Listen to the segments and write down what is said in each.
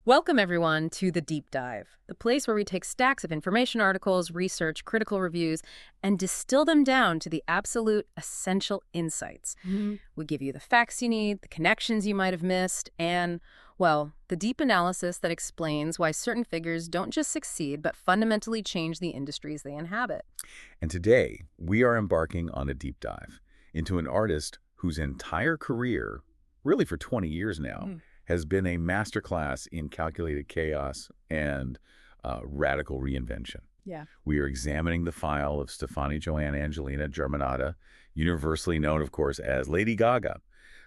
Welcome, everyone, to The Deep Dive, the place where we take stacks of information articles, research, critical reviews, and distill them down to the absolute essential insights. We give you the facts you need, the connections you might have missed, and, well, the deep analysis that explains why certain figures don't just succeed, but fundamentally change the industries they inhabit. And today, we are embarking on a deep dive into an artist whose entire career, really for 20 years now, has been a masterclass in calculated chaos and radical reinvention. Yeah. We are examining the file of Stefani Angelina Germanotta, universally known, of course, as Lady Gaga,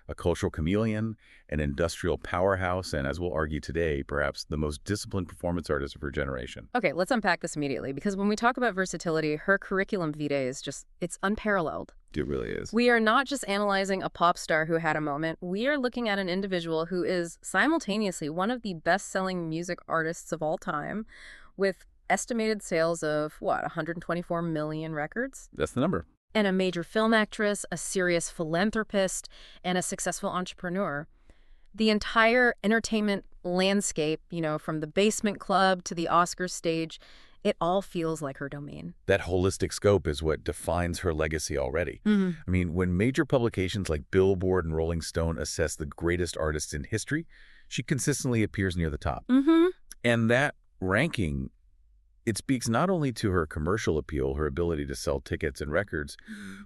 a cultural chameleon, an industrial powerhouse, and as we'll argue today, perhaps the most disciplined performance artist of her generation. Okay, let's unpack this immediately, because when we talk about versatility, her curriculum vitae is it's unparalleled. It really is. We are not just analyzing a pop star who had a moment. We are looking at an individual who is simultaneously one of the best-selling music artists of all time, with estimated sales of, 124 million records? That's the number. And a major film actress, a serious philanthropist, and a successful entrepreneur. The entire entertainment landscape, from the basement club to the Oscars stage, it all feels like her domain. That holistic scope is what defines her legacy already. Mm-hmm. I mean, when major publications like Billboard and Rolling Stone assess the greatest artists in history, she consistently appears near the top. Mm-hmm. And that ranking, it speaks not only to her commercial appeal, her ability to sell tickets and records,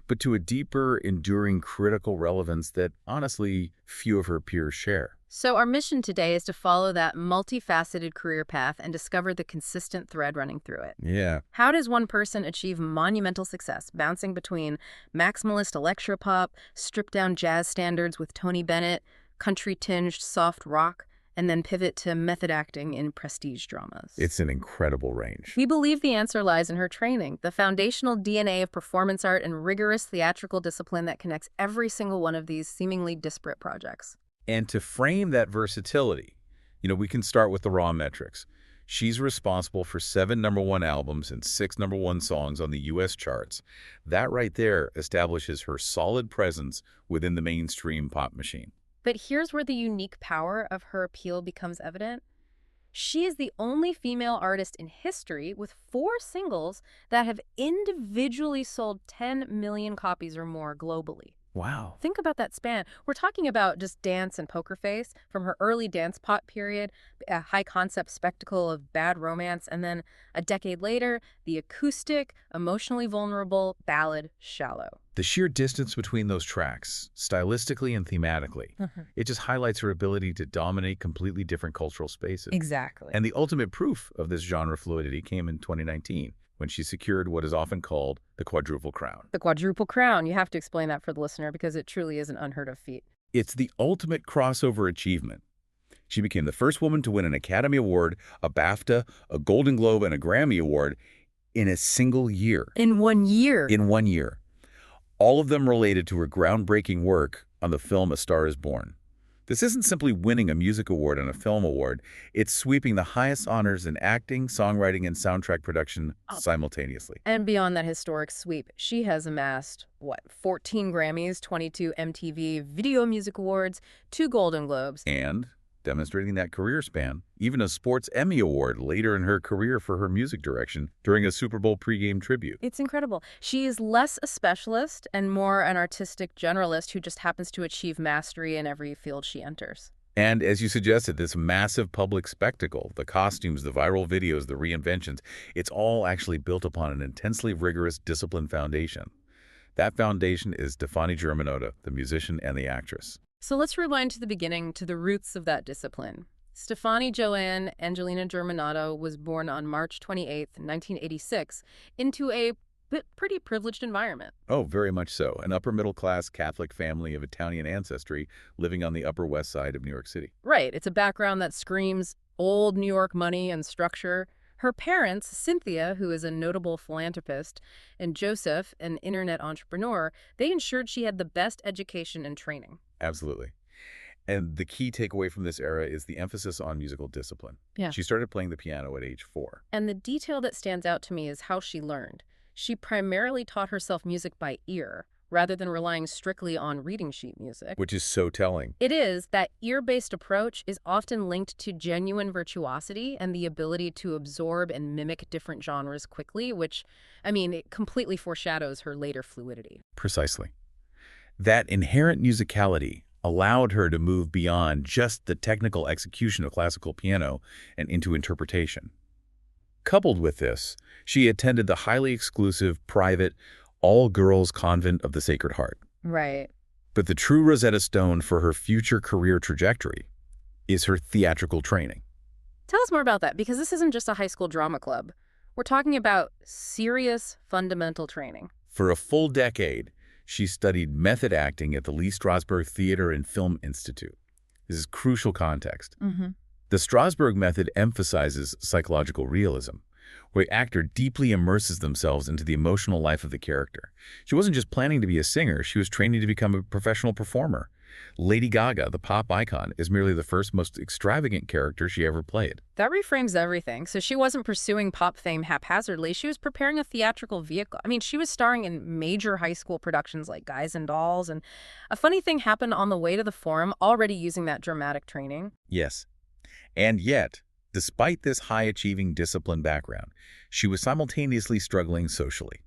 but to a deeper, enduring critical relevance that, honestly, few of her peers share. So our mission today is to follow that multifaceted career path and discover the consistent thread running through it. Yeah. How does one person achieve monumental success, bouncing between maximalist electropop, stripped-down jazz standards with Tony Bennett, country-tinged soft rock, and then pivot to method acting in prestige dramas? It's an incredible range. We believe the answer lies in her training, the foundational DNA of performance art and rigorous theatrical discipline that connects every single one of these seemingly disparate projects. And to frame that versatility, we can start with the raw metrics. She's responsible for 7 #1 albums and 6 #1 songs on the U.S. charts. That right there establishes her solid presence within the mainstream pop machine. But here's where the unique power of her appeal becomes evident. She is the only female artist in history with 4 singles that have individually sold 10 million copies or more globally. Wow. Think about that span. We're talking about just Dance and Poker Face, from her early dance pop period, a high-concept spectacle of Bad Romance, and then a decade later, the acoustic, emotionally vulnerable ballad Shallow. The sheer distance between those tracks, stylistically and thematically, it just highlights her ability to dominate completely different cultural spaces. Exactly. And the ultimate proof of this genre fluidity came in 2019, when she secured what is often called the quadruple crown. The quadruple crown. You have to explain that for the listener because it truly is an unheard of feat. It's the ultimate crossover achievement. She became the first woman to win an Academy Award, a BAFTA, a Golden Globe, and a Grammy Award in a single year. In 1 year? In 1 year. All of them related to her groundbreaking work on the film A Star is Born. This isn't simply winning a music award and a film award. It's sweeping the highest honors in acting, songwriting, and soundtrack production simultaneously. And beyond that historic sweep, she has amassed, 14 Grammys, 22 MTV Video Music Awards, 2 Golden Globes. And, demonstrating that career span, even a Sports Emmy Award later in her career for her music direction during a Super Bowl pregame tribute. It's incredible. She is less a specialist and more an artistic generalist who just happens to achieve mastery in every field she enters. And as you suggested, this massive public spectacle, the costumes, the viral videos, the reinventions, it's all actually built upon an intensely rigorous, disciplined foundation. That foundation is Stefani Germanotta, the musician and the actress. So let's rewind to the beginning, to the roots of that discipline. Stefani Angelina Germanotta was born on March 28, 1986, into a pretty privileged environment. Oh, very much so. An upper-middle-class Catholic family of Italian ancestry living on the Upper West Side of New York City. Right. It's a background that screams old New York money and structure. Her parents, Cynthia, who is a notable philanthropist, and Joseph, an internet entrepreneur, they ensured she had the best education and training. Absolutely. And the key takeaway from this era is the emphasis on musical discipline. Yeah. She started playing the piano at age 4. And the detail that stands out to me is how she learned. She primarily taught herself music by ear, rather than relying strictly on reading sheet music. Which is so telling. It is. That ear-based approach is often linked to genuine virtuosity and the ability to absorb and mimic different genres quickly, which, I mean, it completely foreshadows her later fluidity. Precisely. That inherent musicality allowed her to move beyond just the technical execution of classical piano and into interpretation. Coupled with this, she attended the highly exclusive, private, all-girls convent of the Sacred Heart. Right. But the true Rosetta Stone for her future career trajectory is her theatrical training. Tell us more about that, because this isn't just a high school drama club. We're talking about serious, fundamental training. For a full decade, she studied method acting at the Lee Strasberg Theater and Film Institute. This is crucial context. The Strasberg method emphasizes psychological realism, where the actor deeply immerses themselves into the emotional life of the character. She wasn't just planning to be a singer, she was training to become a professional performer. Lady Gaga, the pop icon, is merely the first most extravagant character she ever played. That reframes everything. So she wasn't pursuing pop fame haphazardly. She was preparing a theatrical vehicle. I mean, she was starring in major high school productions like Guys and Dolls, and a funny thing happened on the way to the Forum, already using that dramatic training. Yes. And yet, despite this high-achieving discipline background, she was simultaneously struggling socially.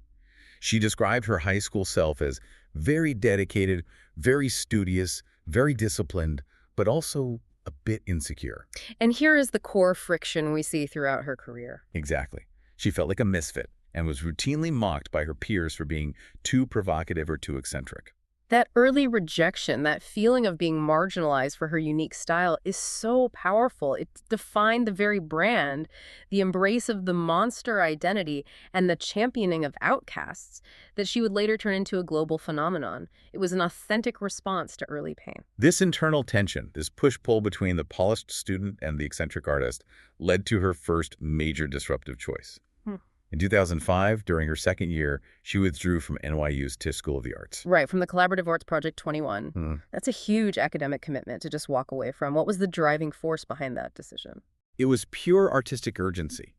She described her high school self as very dedicated, very studious, very disciplined, but also a bit insecure. And here is the core friction we see throughout her career. Exactly. She felt like a misfit and was routinely mocked by her peers for being too provocative or too eccentric. That early rejection, that feeling of being marginalized for her unique style is so powerful. It defined the very brand, the embrace of the monster identity, and the championing of outcasts that she would later turn into a global phenomenon. It was an authentic response to early pain. This internal tension, this push-pull between the polished student and the eccentric artist, led to her first major disruptive choice. In 2005, during her second year, she withdrew from NYU's Tisch School of the Arts. Right, from the Collaborative Arts Project 21. That's a huge academic commitment to just walk away from. What was the driving force behind that decision? It was pure artistic urgency.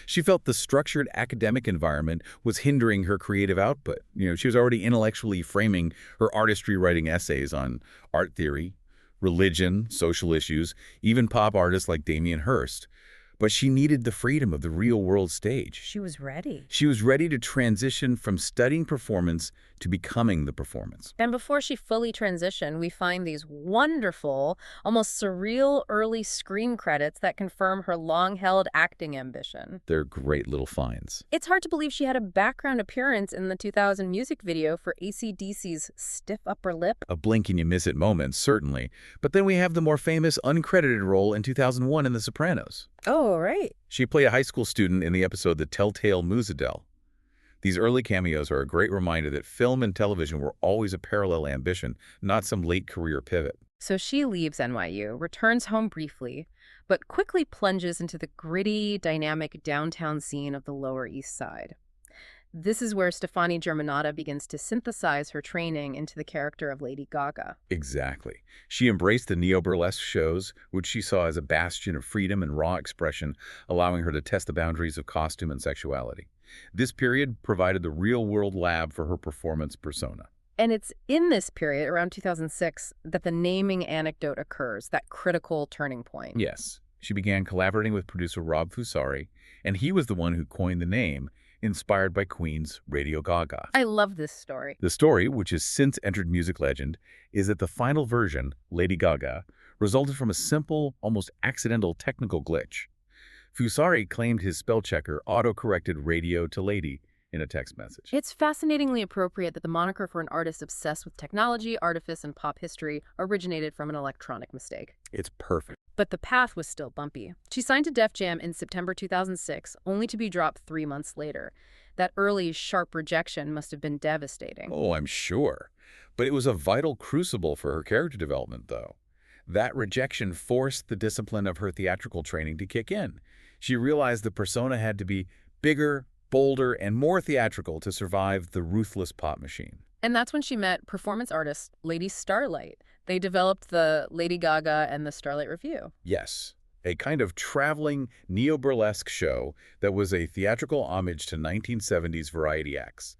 She felt the structured academic environment was hindering her creative output. She was already intellectually framing her artistry, writing essays on art theory, religion, social issues, even pop artists like Damien Hirst. But she needed the freedom of the real-world stage. She was ready. She was ready to transition from studying performance to becoming the performance. And before she fully transitioned, we find these wonderful, almost surreal early screen credits that confirm her long-held acting ambition. They're great little finds. It's hard to believe she had a background appearance in the 2000 music video for AC/DC's Stiff Upper Lip. A blink-and-you-miss-it moment, certainly. But then we have the more famous uncredited role in 2001 in The Sopranos. Oh, right. She played a high school student in the episode The Telltale Musadel. These early cameos are a great reminder that film and television were always a parallel ambition, not some late career pivot. So she leaves NYU, returns home briefly, but quickly plunges into the gritty, dynamic downtown scene of the Lower East Side. This is where Stefani Germanotta begins to synthesize her training into the character of Lady Gaga. Exactly. She embraced the neo-burlesque shows, which she saw as a bastion of freedom and raw expression, allowing her to test the boundaries of costume and sexuality. This period provided the real-world lab for her performance persona. And it's in this period, around 2006, that the naming anecdote occurs, that critical turning point. Yes. She began collaborating with producer Rob Fusari, and he was the one who coined the name, inspired by Queen's Radio Gaga. I love this story. The story, which has since entered music legend, is that the final version, Lady Gaga, resulted from a simple, almost accidental technical glitch. Fusari claimed his spell checker auto-corrected radio to lady in a text message. It's fascinatingly appropriate that the moniker for an artist obsessed with technology, artifice, and pop history originated from an electronic mistake. It's perfect. But the path was still bumpy. She signed to Def Jam in September 2006, only to be dropped 3 months later. That early, sharp rejection must have been devastating. Oh, I'm sure. But it was a vital crucible for her character development, though. That rejection forced the discipline of her theatrical training to kick in. She realized the persona had to be bigger, bolder, and more theatrical to survive the ruthless pop machine. And that's when she met performance artist Lady Starlight. They developed the Lady Gaga and the Starlight Review. Yes, a kind of traveling neo-burlesque show that was a theatrical homage to 1970s variety acts.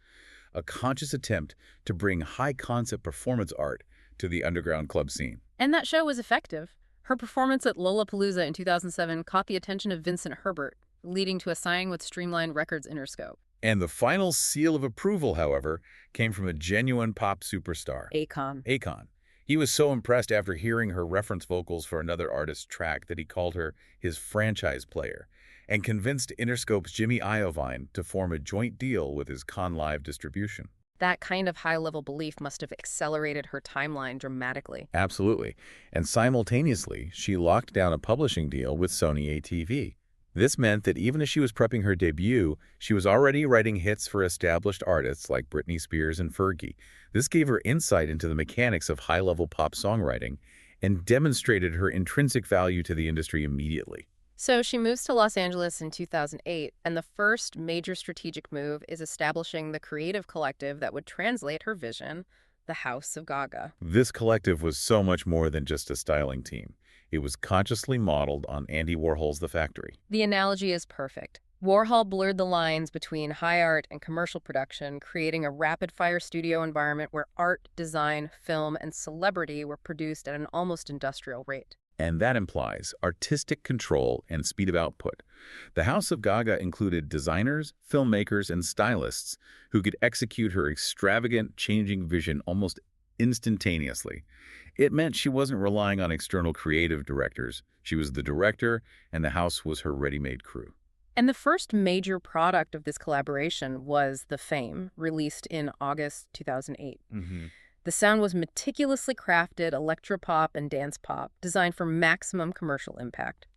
a conscious attempt to bring high-concept performance art to the underground club scene. And that show was effective. Her performance at Lollapalooza in 2007 caught the attention of Vincent Herbert, leading to a signing with Streamline Records Interscope. And the final seal of approval, however, came from a genuine pop superstar. Akon. He was so impressed after hearing her reference vocals for another artist's track that he called her his franchise player and convinced Interscope's Jimmy Iovine to form a joint deal with his Con Live distribution. That kind of high-level belief must have accelerated her timeline dramatically. Absolutely. And simultaneously, she locked down a publishing deal with Sony ATV. This meant that even as she was prepping her debut, she was already writing hits for established artists like Britney Spears and Fergie. This gave her insight into the mechanics of high-level pop songwriting and demonstrated her intrinsic value to the industry immediately. So she moves to Los Angeles in 2008, and the first major strategic move is establishing the creative collective that would translate her vision, the House of Gaga. This collective was so much more than just a styling team. It was consciously modeled on Andy Warhol's The Factory. The analogy is perfect. Warhol blurred the lines between high art and commercial production, creating a rapid-fire studio environment where art, design, film, and celebrity were produced at an almost industrial rate. And that implies artistic control and speed of output. The House of Gaga included designers, filmmakers, and stylists who could execute her extravagant, changing vision almost instantaneously. It meant she wasn't relying on external creative directors. She was the director, and the house was her ready-made crew. And the first major product of this collaboration was The Fame, released in August 2008. The sound was meticulously crafted electropop and dance pop, designed for maximum commercial impact.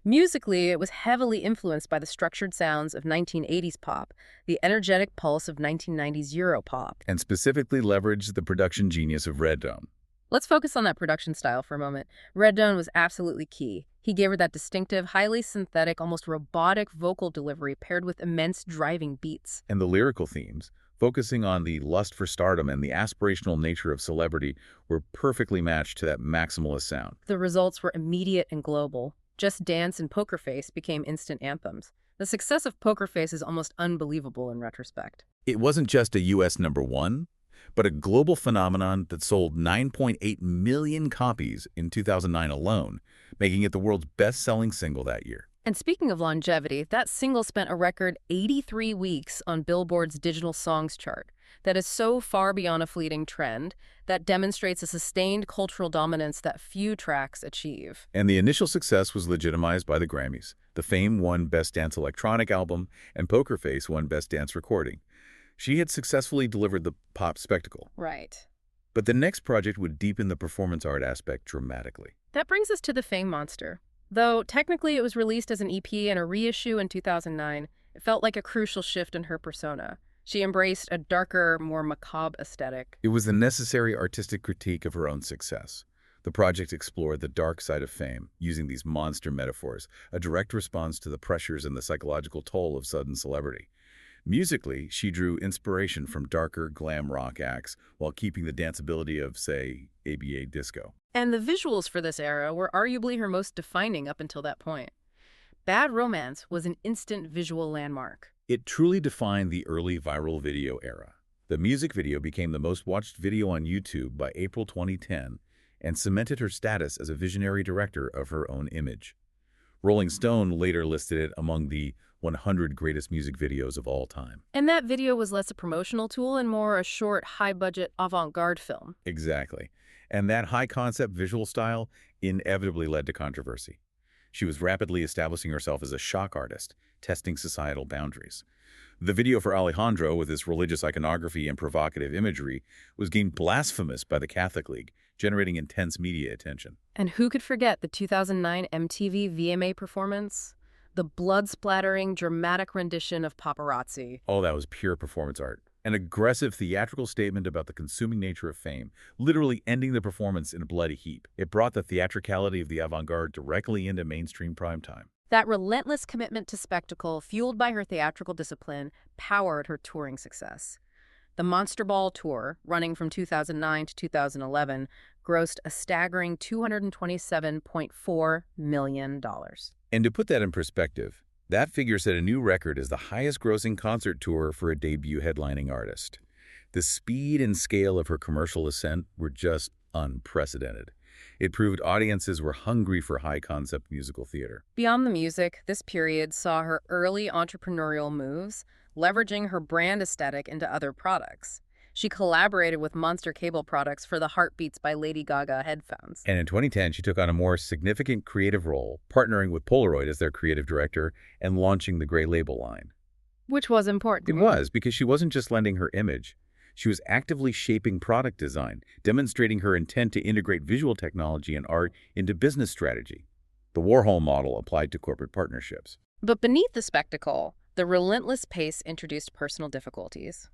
Musically, it was heavily influenced by the structured sounds of 1980s pop, the energetic pulse of 1990s Europop. And specifically leveraged the production genius of Redone. Let's focus on that production style for a moment. Redone was absolutely key. He gave her that distinctive, highly synthetic, almost robotic vocal delivery paired with immense driving beats. And the lyrical themes, focusing on the lust for stardom and the aspirational nature of celebrity, were perfectly matched to that maximalist sound. The results were immediate and global. Just Dance and Poker Face became instant anthems. The success of Poker Face is almost unbelievable in retrospect. It wasn't just a U.S. #1, but a global phenomenon that sold 9.8 million copies in 2009 alone, making it the world's best-selling single that year. And speaking of longevity, that single spent a record 83 weeks on Billboard's digital songs chart. That is so far beyond a fleeting trend that demonstrates a sustained cultural dominance that few tracks achieve. And the initial success was legitimized by the Grammys. The Fame won Best Dance Electronic Album, and Poker Face won Best Dance Recording. She had successfully delivered the pop spectacle. Right. But the next project would deepen the performance art aspect dramatically. That brings us to the Fame Monster. Though technically it was released as an EP and a reissue in 2009, it felt like a crucial shift in her persona. She embraced a darker, more macabre aesthetic. It was the necessary artistic critique of her own success. The project explored the dark side of fame, using these monster metaphors, a direct response to the pressures and the psychological toll of sudden celebrity. Musically, she drew inspiration from darker glam rock acts while keeping the danceability of, say, ABA disco. And the visuals for this era were arguably her most defining up until that point. Bad Romance was an instant visual landmark. It truly defined the early viral video era. The music video became the most watched video on YouTube by April 2010 and cemented her status as a visionary director of her own image. Rolling Stone later listed it among the 100 greatest music videos of all time. And that video was less a promotional tool and more a short, high-budget, avant-garde film. Exactly. And that high-concept visual style inevitably led to controversy. She was rapidly establishing herself as a shock artist, testing societal boundaries. The video for Alejandro, with its religious iconography and provocative imagery, was deemed blasphemous by the Catholic League, generating intense media attention. And who could forget the 2009 MTV VMA performance? The blood-splattering, dramatic rendition of Paparazzi. Oh, that was pure performance art. An aggressive theatrical statement about the consuming nature of fame, literally ending the performance in a bloody heap. It brought the theatricality of the avant-garde directly into mainstream primetime. That relentless commitment to spectacle, fueled by her theatrical discipline, powered her touring success. The Monster Ball Tour, running from 2009 to 2011, grossed a staggering $227.4 million. And to put that in perspective, that figure set a new record as the highest-grossing concert tour for a debut headlining artist. The speed and scale of her commercial ascent were just unprecedented. It proved audiences were hungry for high-concept musical theater. Beyond the music, this period saw her early entrepreneurial moves, leveraging her brand aesthetic into other products. She collaborated with Monster Cable Products for the Heartbeats by Lady Gaga headphones. And in 2010, she took on a more significant creative role, partnering with Polaroid as their creative director and launching the Gray Label line. Which was important. It was, because she wasn't just lending her image. She was actively shaping product design, demonstrating her intent to integrate visual technology and art into business strategy. The Warhol model applied to corporate partnerships. But beneath the spectacle, the relentless pace introduced personal difficulties.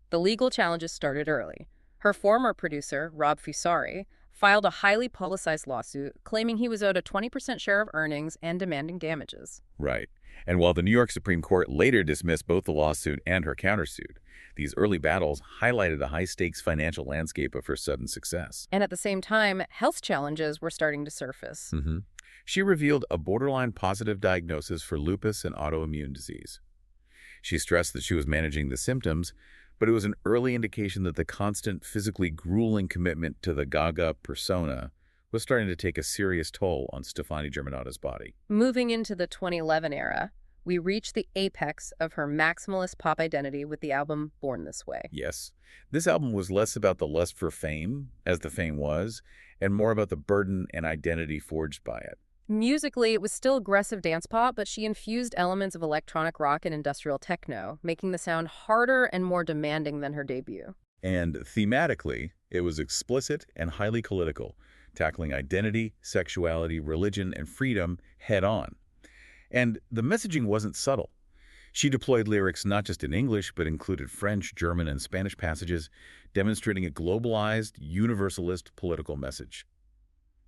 The legal challenges started early. Her former producer, Rob Fusari, filed a highly publicized lawsuit claiming he was owed a 20% share of earnings and demanding damages. Right. And while the New York Supreme Court later dismissed both the lawsuit and her countersuit, these early battles highlighted the high-stakes financial landscape of her sudden success. And at the same time, health challenges were starting to surface. She revealed a borderline positive diagnosis for lupus and autoimmune disease. She stressed that she was managing the symptoms, but it was an early indication that the constant, physically grueling commitment to the Gaga persona was starting to take a serious toll on Stefani Germanotta's body. Moving into the 2011 era, we reach the apex of her maximalist pop identity with the album Born This Way. Yes, this album was less about the lust for fame, as the fame was, and more about the burden and identity forged by it. Musically, it was still aggressive dance pop, but she infused elements of electronic rock and industrial techno, making the sound harder and more demanding than her debut. And thematically, it was explicit and highly political, tackling identity, sexuality, religion, and freedom head-on. And the messaging wasn't subtle. She deployed lyrics not just in English, but included French, German, and Spanish passages, demonstrating a globalized, universalist political message.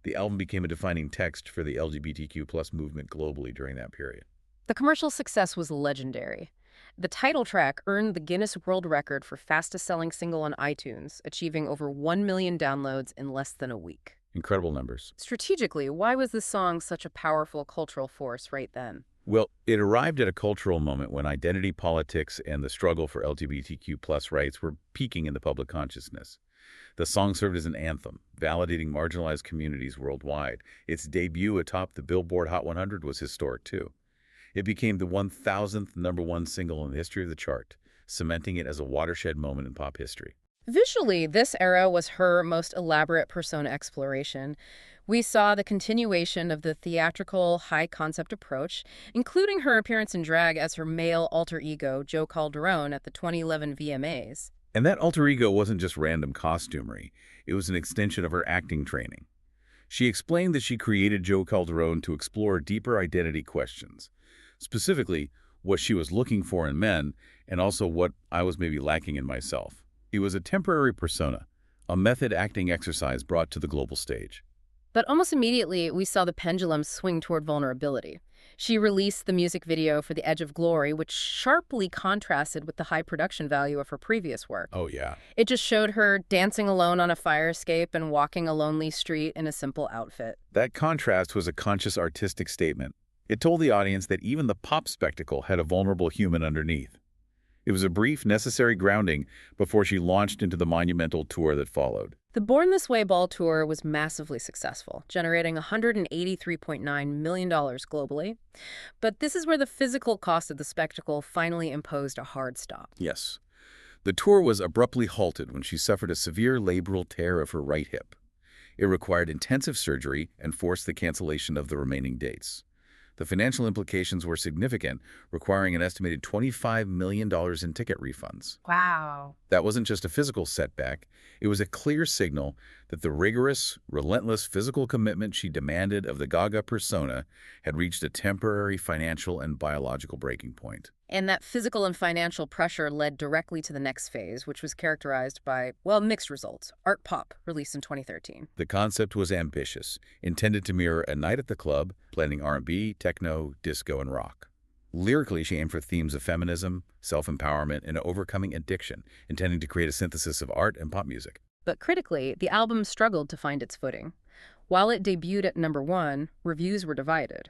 The album became a defining text for the LGBTQ+ movement globally during that period. The commercial success was legendary. The title track earned the Guinness World Record for fastest-selling single on iTunes, achieving over 1 million downloads in less than a week. Incredible numbers. Strategically, why was this song such a powerful cultural force right then? Well, it arrived at a cultural moment when identity politics and the struggle for LGBTQ+ rights were peaking in the public consciousness. The song served as an anthem, validating marginalized communities worldwide. Its debut atop the Billboard Hot 100 was historic, too. It became the 1,000th #1 single in the history of the chart, cementing it as a watershed moment in pop history. Visually, this era was her most elaborate persona exploration. We saw the continuation of the theatrical, high-concept approach, including her appearance in drag as her male alter ego, Joe Calderone, at the 2011 VMAs. And that alter ego wasn't just random costumery. It was an extension of her acting training. She explained that she created Joe Calderone to explore deeper identity questions, specifically what she was looking for in men and also what I was maybe lacking in myself. It was a temporary persona, a method acting exercise brought to the global stage. But almost immediately, we saw the pendulum swing toward vulnerability. She released the music video for The Edge of Glory, which sharply contrasted with the high production value of her previous work. Oh, yeah. It just showed her dancing alone on a fire escape and walking a lonely street in a simple outfit. That contrast was a conscious artistic statement. It told the audience that even the pop spectacle had a vulnerable human underneath. It was a brief, necessary grounding before she launched into the monumental tour that followed. The Born This Way Ball Tour was massively successful, generating $183.9 million globally. But this is where the physical cost of the spectacle finally imposed a hard stop. Yes. The tour was abruptly halted when she suffered a severe labral tear of her right hip. It required intensive surgery and forced the cancellation of the remaining dates. The financial implications were significant, requiring an estimated $25 million in ticket refunds. Wow. That wasn't just a physical setback. It was a clear signal that the rigorous, relentless physical commitment she demanded of the Gaga persona had reached a temporary financial and biological breaking point. And that physical and financial pressure led directly to the next phase, which was characterized by, well, mixed results. Art Pop, released in 2013. The concept was ambitious, intended to mirror a night at the club, blending R&B, techno, disco, and rock. Lyrically, she aimed for themes of feminism, self-empowerment, and overcoming addiction, intending to create a synthesis of art and pop music. But critically, the album struggled to find its footing. While it debuted at #1, reviews were divided.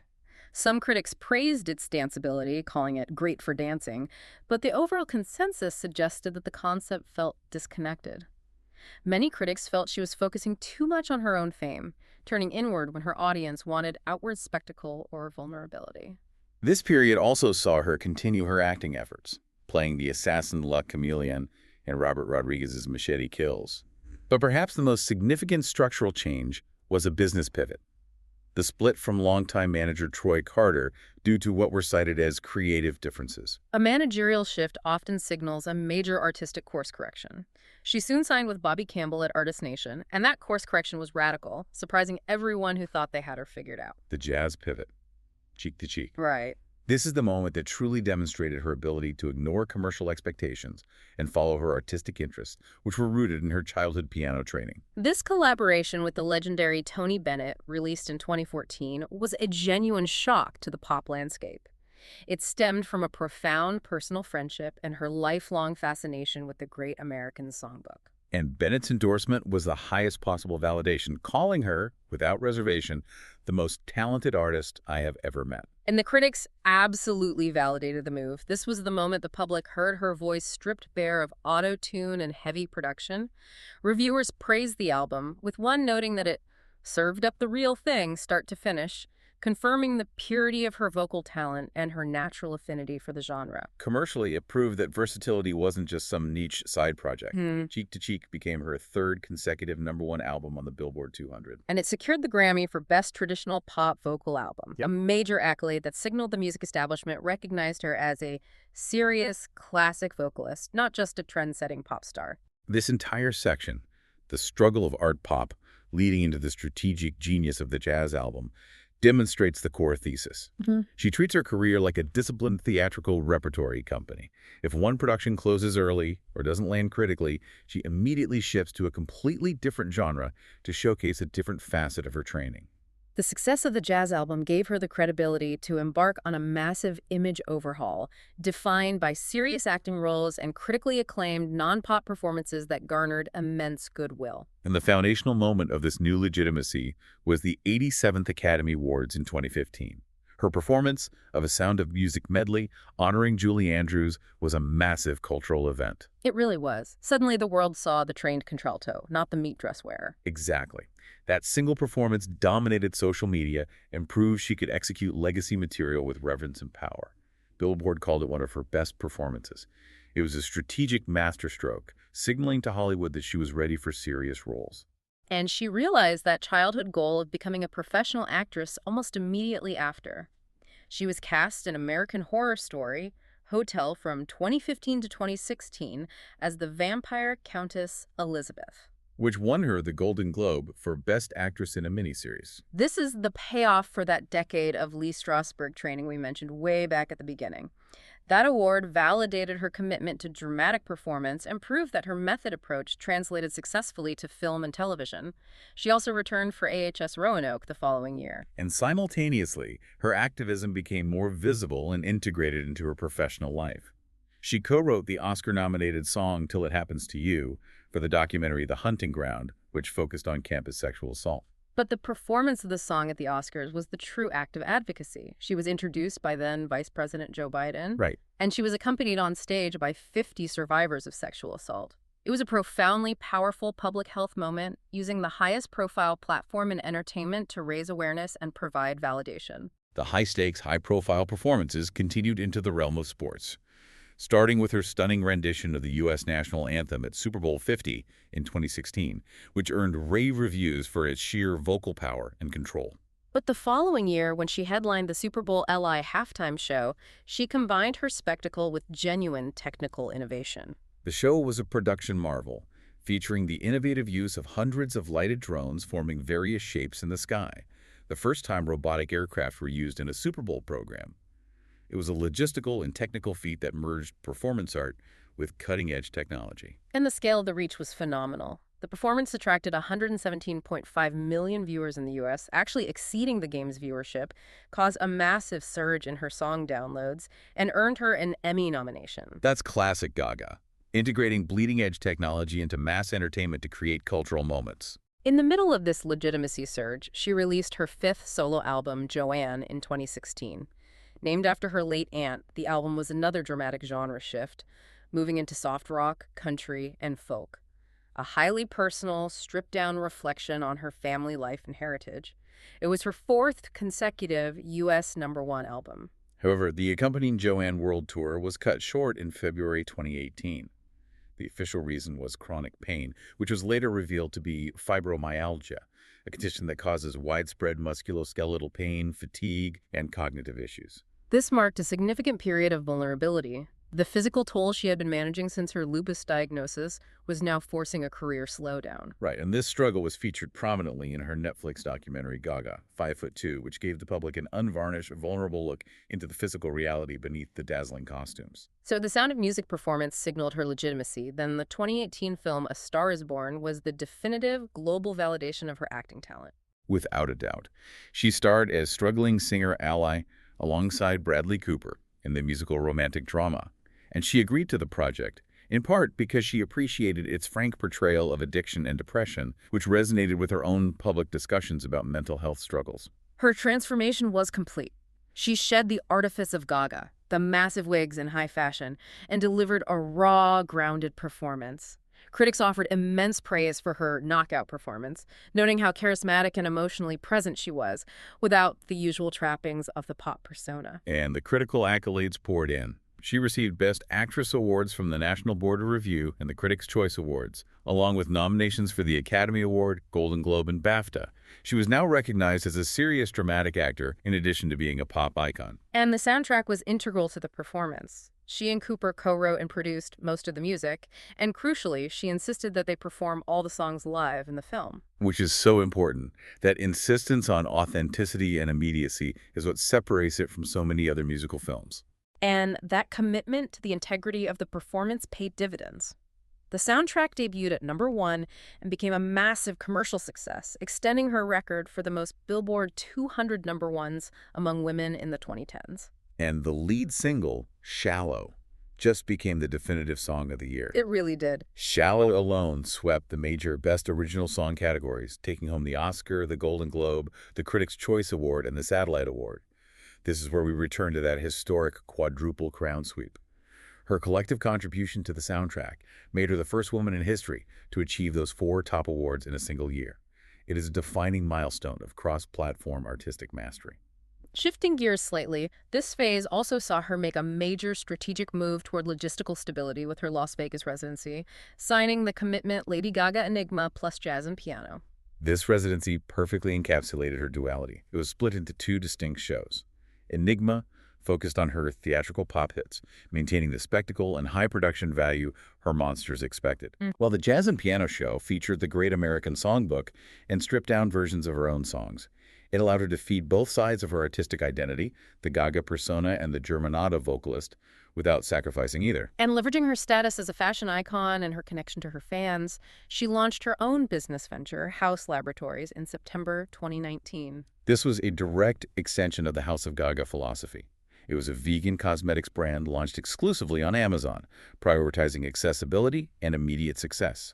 Some critics praised its danceability, calling it great for dancing, but the overall consensus suggested that the concept felt disconnected. Many critics felt she was focusing too much on her own fame, turning inward when her audience wanted outward spectacle or vulnerability. This period also saw her continue her acting efforts, playing the assassin La Chameleon in Robert Rodriguez's Machete Kills. But perhaps the most significant structural change was a business pivot. The split from longtime manager Troy Carter due to what were cited as creative differences. A managerial shift often signals a major artistic course correction. She soon signed with Bobby Campbell at Artist Nation, and that course correction was radical, surprising everyone who thought they had her figured out. The jazz pivot, cheek to cheek. Right. This is the moment that truly demonstrated her ability to ignore commercial expectations and follow her artistic interests, which were rooted in her childhood piano training. This collaboration with the legendary Tony Bennett, released in 2014, was a genuine shock to the pop landscape. It stemmed from a profound personal friendship and her lifelong fascination with the great American songbook. And Bennett's endorsement was the highest possible validation, calling her, without reservation, the most talented artist I have ever met. And the critics absolutely validated the move. This was the moment the public heard her voice stripped bare of auto-tune and heavy production. Reviewers praised the album, with one noting that it served up the real thing, start to finish, confirming the purity of her vocal talent and her natural affinity for the genre. Commercially, it proved that versatility wasn't just some niche side project. Cheek to Cheek became her third consecutive #1 album on the Billboard 200. And it secured the Grammy for Best Traditional Pop Vocal Album, a major accolade that signaled the music establishment recognized her as a serious, classic vocalist, not just a trend-setting pop star. This entire section, the struggle of art pop, leading into the strategic genius of the jazz album, demonstrates the core thesis. She treats her career like a disciplined theatrical repertory company. If one production closes early or doesn't land critically, she immediately shifts to a completely different genre to showcase a different facet of her training. The success of the jazz album gave her the credibility to embark on a massive image overhaul, defined by serious acting roles and critically acclaimed non-pop performances that garnered immense goodwill. And the foundational moment of this new legitimacy was the 87th Academy Awards in 2015. Her performance of A Sound of Music medley honoring Julie Andrews was a massive cultural event. It really was. Suddenly the world saw the trained contralto, not the meat dress wearer. Exactly. That single performance dominated social media and proved she could execute legacy material with reverence and power. Billboard called it one of her best performances. It was a strategic masterstroke, signaling to Hollywood that she was ready for serious roles. And she realized that childhood goal of becoming a professional actress almost immediately after. She was cast in American Horror Story, Hotel from 2015 to 2016 as the vampire Countess Elizabeth, which won her the Golden Globe for Best Actress in a Miniseries. This is the payoff for that decade of Lee Strasberg training we mentioned way back at the beginning. That award validated her commitment to dramatic performance and proved that her method approach translated successfully to film and television. She also returned for AHS Roanoke the following year. And simultaneously, her activism became more visible and integrated into her professional life. She co-wrote the Oscar-nominated song Till It Happens to You for the documentary The Hunting Ground, which focused on campus sexual assault. But the performance of the song at the Oscars was the true act of advocacy. She was introduced by then Vice President Joe Biden. Right. And she was accompanied on stage by 50 survivors of sexual assault. It was a profoundly powerful public health moment, using the highest profile platform in entertainment to raise awareness and provide validation. The high-stakes, high-profile performances continued into the realm of sports, starting with her stunning rendition of the U.S. national anthem at Super Bowl 50 in 2016, which earned rave reviews for its sheer vocal power and control. But the following year, when she headlined the Super Bowl LI halftime show, she combined her spectacle with genuine technical innovation. The show was a production marvel, featuring the innovative use of hundreds of lighted drones forming various shapes in the sky, the first time robotic aircraft were used in a Super Bowl program. It was a logistical and technical feat that merged performance art with cutting-edge technology. And the scale of the reach was phenomenal. The performance attracted 117.5 million viewers in the U.S., actually exceeding the game's viewership, caused a massive surge in her song downloads, and earned her an Emmy nomination. That's classic Gaga, integrating bleeding-edge technology into mass entertainment to create cultural moments. In the middle of this legitimacy surge, she released her fifth solo album, Joanne, in 2016. Named after her late aunt, the album was another dramatic genre shift, moving into soft rock, country, and folk. A highly personal, stripped-down reflection on her family life and heritage. It was her fourth consecutive U.S. #1 album. However, the accompanying Joanne World Tour was cut short in February 2018. The official reason was chronic pain, which was later revealed to be fibromyalgia, a condition that causes widespread musculoskeletal pain, fatigue, and cognitive issues. This marked a significant period of vulnerability. The physical toll she had been managing since her lupus diagnosis was now forcing a career slowdown. Right, and this struggle was featured prominently in her Netflix documentary Gaga, 5'2", which gave the public an unvarnished, vulnerable look into the physical reality beneath the dazzling costumes. So the Sound of Music performance signaled her legitimacy. Then the 2018 film A Star is Born was the definitive global validation of her acting talent. Without a doubt. She starred as struggling singer Ally alongside Bradley Cooper in the musical romantic drama. And she agreed to the project, in part because she appreciated its frank portrayal of addiction and depression, which resonated with her own public discussions about mental health struggles. Her transformation was complete. She shed the artifice of Gaga, the massive wigs and high fashion, and delivered a raw, grounded performance. Critics offered immense praise for her knockout performance, noting how charismatic and emotionally present she was, without the usual trappings of the pop persona. And the critical accolades poured in. She received Best Actress awards from the National Board of Review and the Critics' Choice Awards, along with nominations for the Academy Award, Golden Globe, and BAFTA. She was now recognized as a serious dramatic actor in addition to being a pop icon. And the soundtrack was integral to the performance. She and Cooper co-wrote and produced most of the music, and crucially, she insisted that they perform all the songs live in the film. Which is so important. That insistence on authenticity and immediacy is what separates it from so many other musical films. And that commitment to the integrity of the performance paid dividends. The soundtrack debuted at #1 and became a massive commercial success, extending her record for the most Billboard 200 #1s among women in the 2010s. And the lead single, Shallow, just became the definitive song of the year. It really did. Shallow alone swept the major Best Original Song categories, taking home the Oscar, the Golden Globe, the Critics' Choice Award, and the Satellite Award. This is where we return to that historic quadruple crown sweep. Her collective contribution to the soundtrack made her the first woman in history to achieve those 4 top awards in a single year. It is a defining milestone of cross-platform artistic mastery. Shifting gears slightly, this phase also saw her make a major strategic move toward logistical stability with her Las Vegas residency, signing the commitment Lady Gaga Enigma plus jazz and piano. This residency perfectly encapsulated her duality. It was split into 2 distinct shows. Enigma focused on her theatrical pop hits, maintaining the spectacle and high production value her monsters expected. While the Jazz and Piano Show featured the Great American Songbook and stripped-down versions of her own songs. It allowed her to feed both sides of her artistic identity, the Gaga persona and the Germanotta vocalist, without sacrificing either. And leveraging her status as a fashion icon and her connection to her fans, she launched her own business venture, House Laboratories, in September 2019. This was a direct extension of the House of Gaga philosophy. It was a vegan cosmetics brand launched exclusively on Amazon, prioritizing accessibility and immediate success.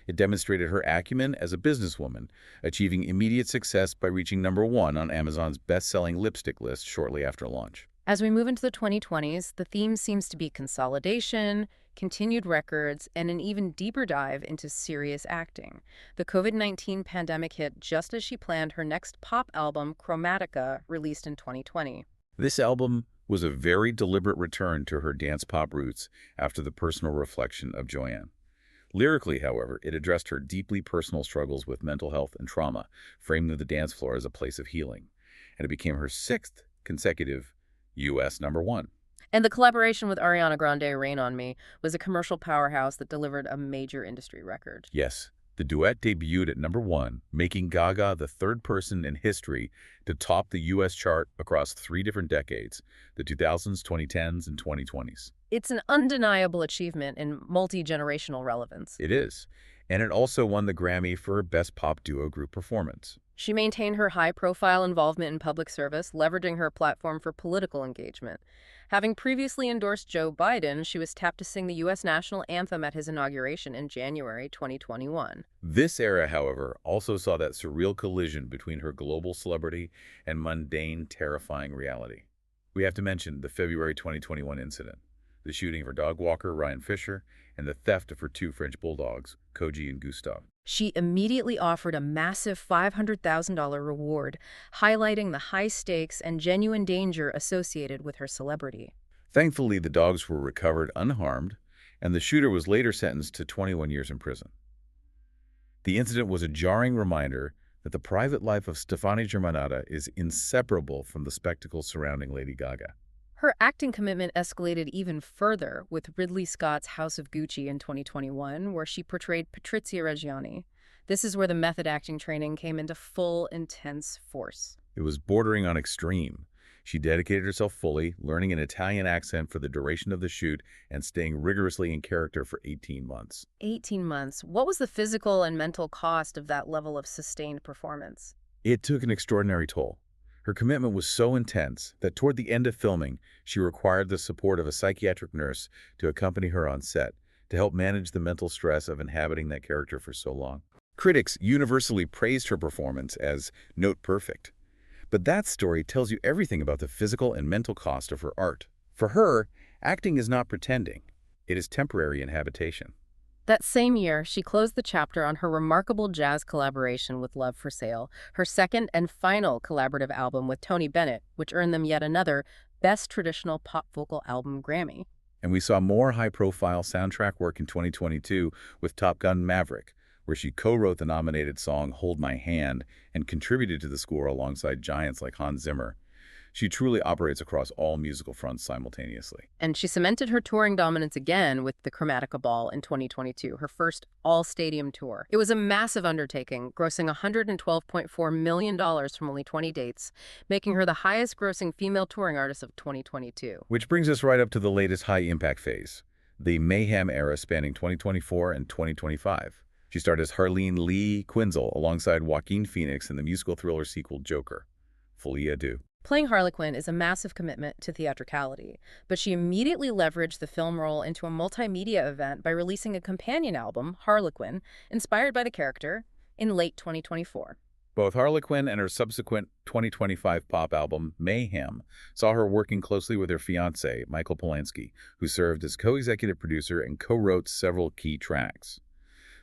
It demonstrated her acumen as a businesswoman, achieving immediate success by reaching #1 on Amazon's best-selling lipstick list shortly after launch. As we move into the 2020s, the theme seems to be consolidation, continued records, and an even deeper dive into serious acting. The COVID-19 pandemic hit just as she planned her next pop album, Chromatica, released in 2020. This album was a very deliberate return to her dance pop roots after the personal reflection of Joanne. Lyrically, however, it addressed her deeply personal struggles with mental health and trauma, framing the dance floor as a place of healing. And it became her 6th consecutive U.S. #1. And the collaboration with Ariana Grande, Rain on Me, was a commercial powerhouse that delivered a major industry record. Yes, the duet debuted at #1, making Gaga the 3rd person in history to top the U.S. chart across 3 different decades, the 2000s, 2010s, and 2020s. It's an undeniable achievement in multi-generational relevance. It is. And it also won the Grammy for Best Pop Duo Group Performance. She maintained her high-profile involvement in public service, leveraging her platform for political engagement. Having previously endorsed Joe Biden, she was tapped to sing the U.S. national anthem at his inauguration in January 2021. This era, however, also saw that surreal collision between her global celebrity and mundane, terrifying reality. We have to mention the February 2021 incident, the shooting of her dog walker, Ryan Fisher, and the theft of her two French bulldogs, Koji and Gustav. She immediately offered a massive $500,000 reward, highlighting the high stakes and genuine danger associated with her celebrity. Thankfully, the dogs were recovered unharmed, and the shooter was later sentenced to 21 years in prison. The incident was a jarring reminder that the private life of Stefani Germanotta is inseparable from the spectacle surrounding Lady Gaga. Her acting commitment escalated even further with Ridley Scott's House of Gucci in 2021, where she portrayed Patrizia Reggiani. This is where the method acting training came into full, intense force. It was bordering on extreme. She dedicated herself fully, learning an Italian accent for the duration of the shoot and staying rigorously in character for 18 months. 18 months. What was the physical and mental cost of that level of sustained performance? It took an extraordinary toll. Her commitment was so intense that toward the end of filming, she required the support of a psychiatric nurse to accompany her on set to help manage the mental stress of inhabiting that character for so long. Critics universally praised her performance as note perfect. But that story tells you everything about the physical and mental cost of her art. For her, acting is not pretending. It is temporary inhabitation. That same year, she closed the chapter on her remarkable jazz collaboration with Love for Sale, her second and final collaborative album with Tony Bennett, which earned them yet another Best Traditional Pop Vocal Album Grammy. And we saw more high-profile soundtrack work in 2022 with Top Gun: Maverick, where she co-wrote the nominated song Hold My Hand and contributed to the score alongside giants like Hans Zimmer. She truly operates across all musical fronts simultaneously. And she cemented her touring dominance again with the Chromatica Ball in 2022, her first all-stadium tour. It was a massive undertaking, grossing $112.4 million from only 20 dates, making her the highest-grossing female touring artist of 2022. Which brings us right up to the latest high-impact phase, the Mayhem era spanning 2024 and 2025. She starred as Harleen Lee Quinzel alongside Joaquin Phoenix in the musical thriller sequel Joker. Folie à deux. Playing Harlequin is a massive commitment to theatricality, but she immediately leveraged the film role into a multimedia event by releasing a companion album, Harlequin, inspired by the character, in late 2024. Both Harlequin and her subsequent 2025 pop album, Mayhem, saw her working closely with her fiancé, Michael Polanski, who served as co-executive producer and co-wrote several key tracks.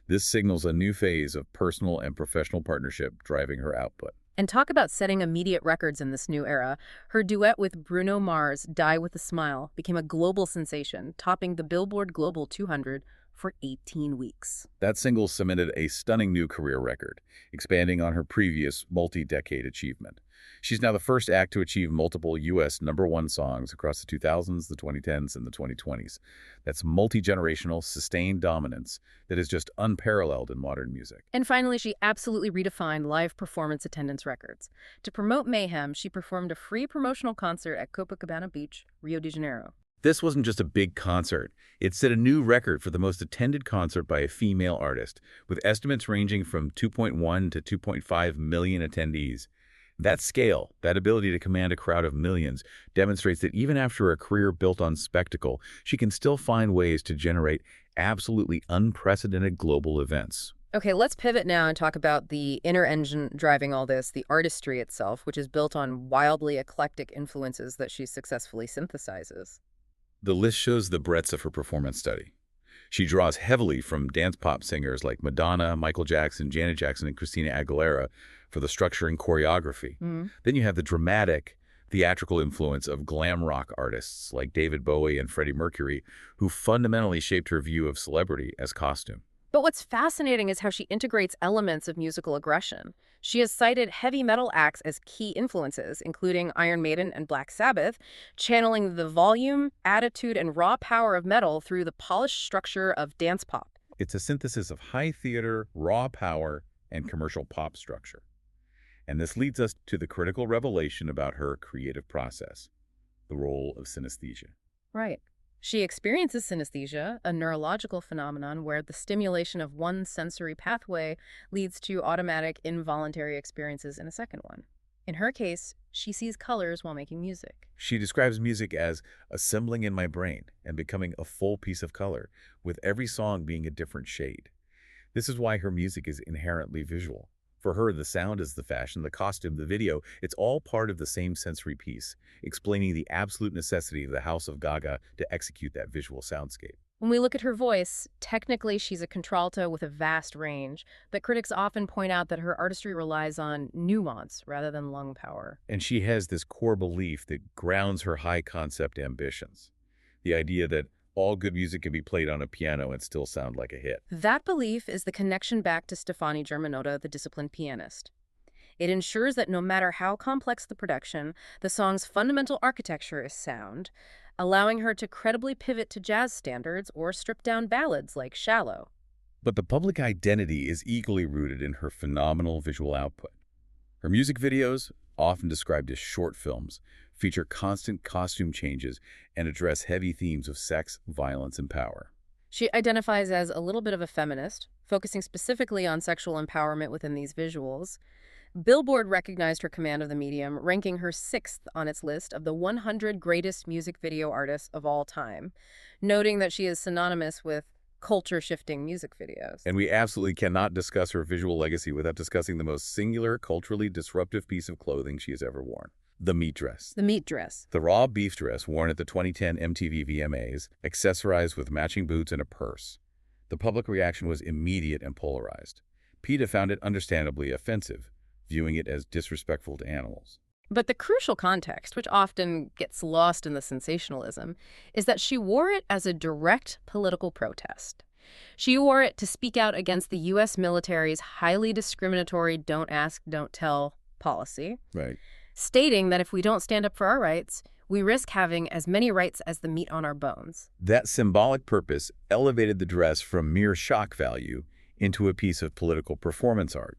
This signals a new phase of personal and professional partnership driving her output. And talk about setting immediate records in this new era. Her duet with Bruno Mars, Die With a Smile, became a global sensation, topping the Billboard Global 200 for 18 weeks. That single cemented a stunning new career record, expanding on her previous multi-decade achievement. She's now the first act to achieve multiple U.S. #1 songs across the 2000s, the 2010s, and the 2020s. That's multi-generational, sustained dominance that is just unparalleled in modern music. And finally, she absolutely redefined live performance attendance records. To promote Mayhem, she performed a free promotional concert at Copacabana Beach, Rio de Janeiro. This wasn't just a big concert. It set a new record for the most attended concert by a female artist, with estimates ranging from 2.1 to 2.5 million attendees. That scale, that ability to command a crowd of millions, demonstrates that even after a career built on spectacle, she can still find ways to generate absolutely unprecedented global events. Okay, let's pivot now and talk about the inner engine driving all this, the artistry itself, which is built on wildly eclectic influences that she successfully synthesizes. The list shows the breadth of her performance study. She draws heavily from dance pop singers like Madonna, Michael Jackson, Janet Jackson, and Christina Aguilera for the structure and choreography. Then you have the dramatic, theatrical influence of glam rock artists like David Bowie and Freddie Mercury, who fundamentally shaped her view of celebrity as costume. But what's fascinating is how she integrates elements of musical aggression. She has cited heavy metal acts as key influences, including Iron Maiden and Black Sabbath, channeling the volume, attitude, and raw power of metal through the polished structure of dance pop. It's a synthesis of high theater, raw power, and commercial pop structure. And this leads us to the critical revelation about her creative process, the role of synesthesia. Right. She experiences synesthesia, a neurological phenomenon where the stimulation of one sensory pathway leads to automatic involuntary experiences in a second one. In her case, she sees colors while making music. She describes music as assembling in my brain and becoming a full piece of color, with every song being a different shade. This is why her music is inherently visual. For her, the sound is the fashion, the costume, the video. It's all part of the same sensory piece, explaining the absolute necessity of the House of Gaga to execute that visual soundscape. When we look at her voice, technically she's a contralto with a vast range, but critics often point out that her artistry relies on nuance rather than lung power. And she has this core belief that grounds her high-concept ambitions. The idea that all good music can be played on a piano and still sound like a hit. That belief is the connection back to Stefani Germanotta, the disciplined pianist. It ensures that no matter how complex the production, the song's fundamental architecture is sound, allowing her to credibly pivot to jazz standards or strip-down ballads like Shallow. But the public identity is equally rooted in her phenomenal visual output. Her music videos, often described as short films, feature constant costume changes and address heavy themes of sex, violence, and power. She identifies as a little bit of a feminist, focusing specifically on sexual empowerment within these visuals. Billboard recognized her command of the medium, ranking her 6th on its list of the 100 greatest music video artists of all time, noting that she is synonymous with culture-shifting music videos. And we absolutely cannot discuss her visual legacy without discussing the most singular, culturally disruptive piece of clothing she has ever worn. The meat dress. The meat dress. The raw beef dress worn at the 2010 MTV VMAs, accessorized with matching boots and a purse. The public reaction was immediate and polarized. PETA found it understandably offensive, viewing it as disrespectful to animals. But the crucial context, which often gets lost in the sensationalism, is that she wore it as a direct political protest. She wore it to speak out against the U.S. military's highly discriminatory don't ask, don't tell policy. Right. Stating that if we don't stand up for our rights, we risk having as many rights as the meat on our bones. That symbolic purpose elevated the dress from mere shock value into a piece of political performance art.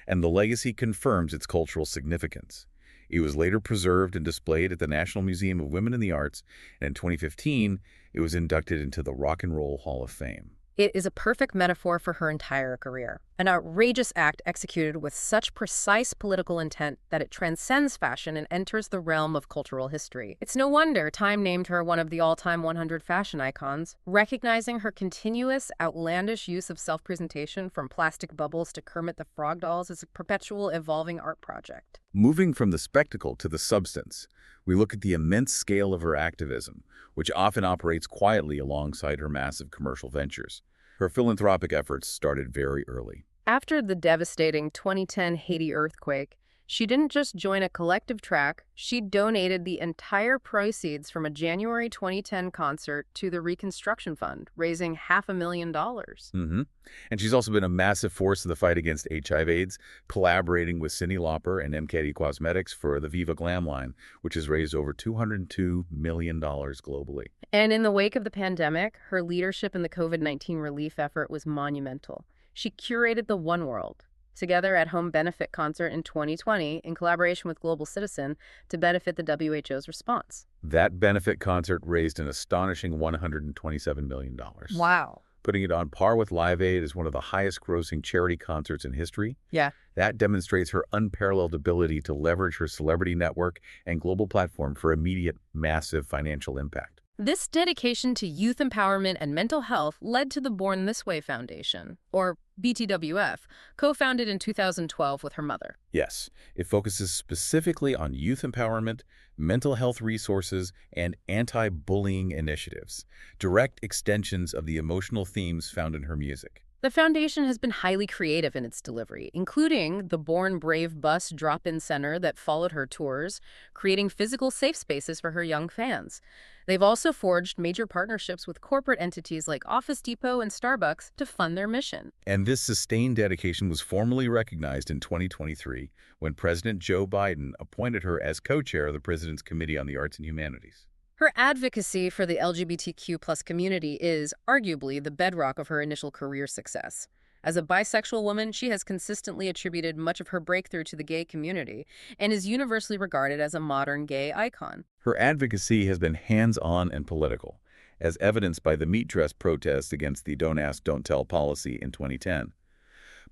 And the legacy confirms its cultural significance. It was later preserved and displayed at the National Museum of Women in the Arts, and in 2015, it was inducted into the Rock and Roll Hall of Fame. It is a perfect metaphor for her entire career. An outrageous act executed with such precise political intent that it transcends fashion and enters the realm of cultural history. It's no wonder Time named her one of the all-time 100 fashion icons, recognizing her continuous, outlandish use of self-presentation from plastic bubbles to Kermit the Frog dolls as a perpetual evolving art project. Moving from the spectacle to the substance, we look at the immense scale of her activism, which often operates quietly alongside her massive commercial ventures. Her philanthropic efforts started very early. After the devastating 2010 Haiti earthquake, she didn't just join a collective track, she donated the entire proceeds from a January 2010 concert to the Reconstruction Fund, raising $500,000. And she's also been a massive force in the fight against HIV/AIDS, collaborating with Cyndi Lauper and MKD Cosmetics for the Viva Glam line, which has raised over $202 million globally. And in the wake of the pandemic, her leadership in the COVID-19 relief effort was monumental. She curated the One World Together at Home benefit concert in 2020 in collaboration with Global Citizen to benefit the WHO's response. That benefit concert raised an astonishing $127 million. Wow. Putting it on par with Live Aid as one of the highest-grossing charity concerts in history. Yeah. That demonstrates her unparalleled ability to leverage her celebrity network and global platform for immediate, massive financial impact. This dedication to youth empowerment and mental health led to the Born This Way Foundation, or BTWF, co-founded in 2012 with her mother. Yes, it focuses specifically on youth empowerment, mental health resources, and anti-bullying initiatives, direct extensions of the emotional themes found in her music. The foundation has been highly creative in its delivery, including the Born Brave Bus drop-in center that followed her tours, creating physical safe spaces for her young fans. They've also forged major partnerships with corporate entities like Office Depot and Starbucks to fund their mission. And this sustained dedication was formally recognized in 2023 when President Joe Biden appointed her as co-chair of the President's Committee on the Arts and Humanities. Her advocacy for the LGBTQ+ community is arguably the bedrock of her initial career success. As a bisexual woman, she has consistently attributed much of her breakthrough to the gay community and is universally regarded as a modern gay icon. Her advocacy has been hands-on and political, as evidenced by the meat dress protests against the Don't Ask, Don't Tell policy in 2010.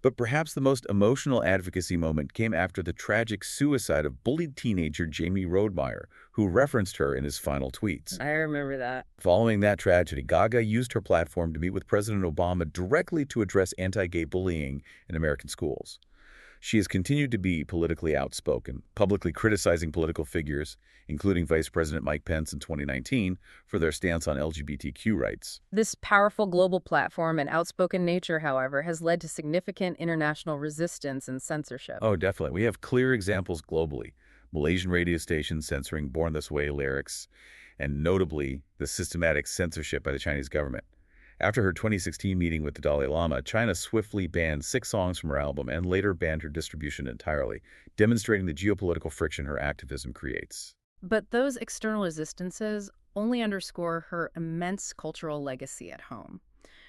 But perhaps the most emotional advocacy moment came after the tragic suicide of bullied teenager Jamie Rodemeyer, who referenced her in his final tweets. I remember that. Following that tragedy, Gaga used her platform to meet with President Obama directly to address anti-gay bullying in American schools. She has continued to be politically outspoken, publicly criticizing political figures, including Vice President Mike Pence in 2019, for their stance on LGBTQ rights. This powerful global platform and outspoken nature, however, has led to significant international resistance and censorship. Oh, definitely. We have clear examples globally. Malaysian radio stations censoring Born This Way lyrics, and notably, the systematic censorship by the Chinese government. After her 2016 meeting with the Dalai Lama, China swiftly banned 6 songs from her album and later banned her distribution entirely, demonstrating the geopolitical friction her activism creates. But those external resistances only underscore her immense cultural legacy at home.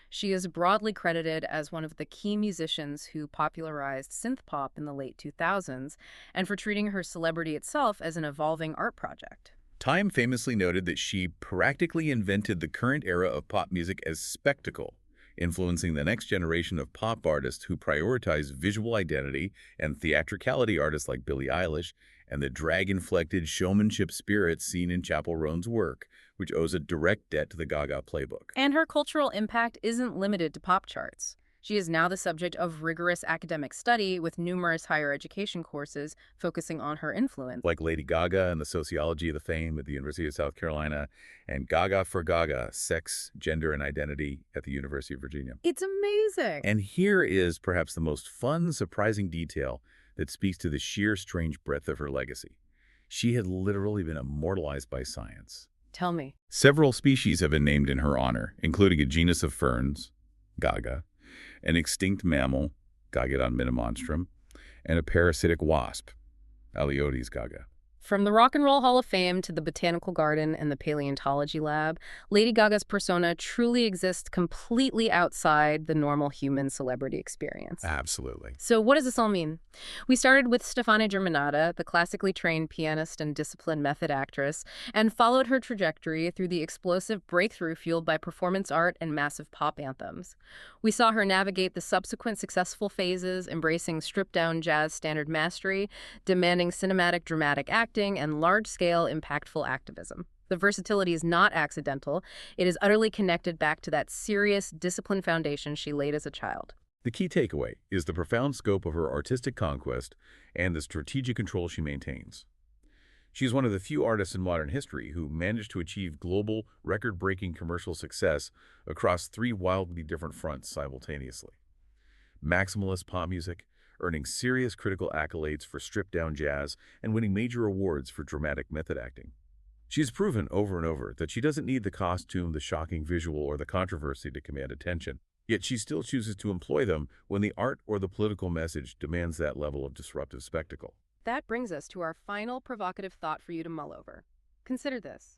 She is broadly credited as one of the key musicians who popularized synth pop in the late 2000s, and for treating her celebrity itself as an evolving art project. Time famously noted that she practically invented the current era of pop music as spectacle, influencing the next generation of pop artists who prioritize visual identity and theatricality, artists like Billie Eilish, and the drag-inflected showmanship spirit seen in Chappell Roan's work, which owes a direct debt to the Gaga playbook. And her cultural impact isn't limited to pop charts. She is now the subject of rigorous academic study with numerous higher education courses focusing on her influence. Like Lady Gaga and the Sociology of the Fame at the University of South Carolina, and Gaga for Gaga, Sex, Gender, and Identity at the University of Virginia. It's amazing. And here is perhaps the most fun, surprising detail that speaks to the sheer strange breadth of her legacy. She had literally been immortalized by science. Tell me. Several species have been named in her honor, including a genus of ferns, Gaga, an extinct mammal, Gaggadon minimonstrum, and a parasitic wasp, Aliotes gaga. From the Rock and Roll Hall of Fame to the Botanical Garden and the Paleontology Lab, Lady Gaga's persona truly exists completely outside the normal human celebrity experience. Absolutely. So what does this all mean? We started with Stefani Germanotta, the classically trained pianist and disciplined method actress, and followed her trajectory through the explosive breakthrough fueled by performance art and massive pop anthems. We saw her navigate the subsequent successful phases, embracing stripped-down jazz standard mastery, demanding cinematic dramatic acting, and large-scale, impactful activism. The versatility is not accidental. It is utterly connected back to that serious, disciplined foundation she laid as a child. The key takeaway is the profound scope of her artistic conquest and the strategic control she maintains. She is one of the few artists in modern history who managed to achieve global, record-breaking commercial success across 3 wildly different fronts simultaneously. Maximalist pop music, earning serious critical accolades for stripped-down jazz, and winning major awards for dramatic method acting. She has proven over and over that she doesn't need the costume, the shocking visual, or the controversy to command attention, yet she still chooses to employ them when the art or the political message demands that level of disruptive spectacle. That brings us to our final provocative thought for you to mull over. Consider this.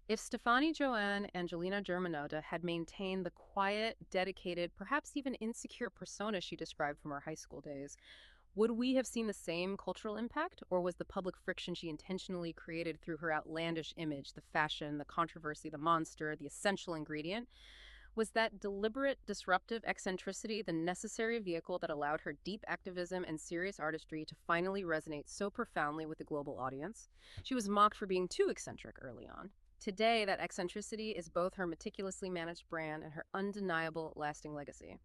If Stefani Joanne Angelina Germanotta had maintained the quiet, dedicated, perhaps even insecure persona she described from her high school days, would we have seen the same cultural impact, or was the public friction she intentionally created through her outlandish image, the fashion, the controversy, the monster, the essential ingredient, was that deliberate, disruptive eccentricity the necessary vehicle that allowed her deep activism and serious artistry to finally resonate so profoundly with the global audience? She was mocked for being too eccentric early on. Today, that eccentricity is both her meticulously managed brand and her undeniable lasting legacy.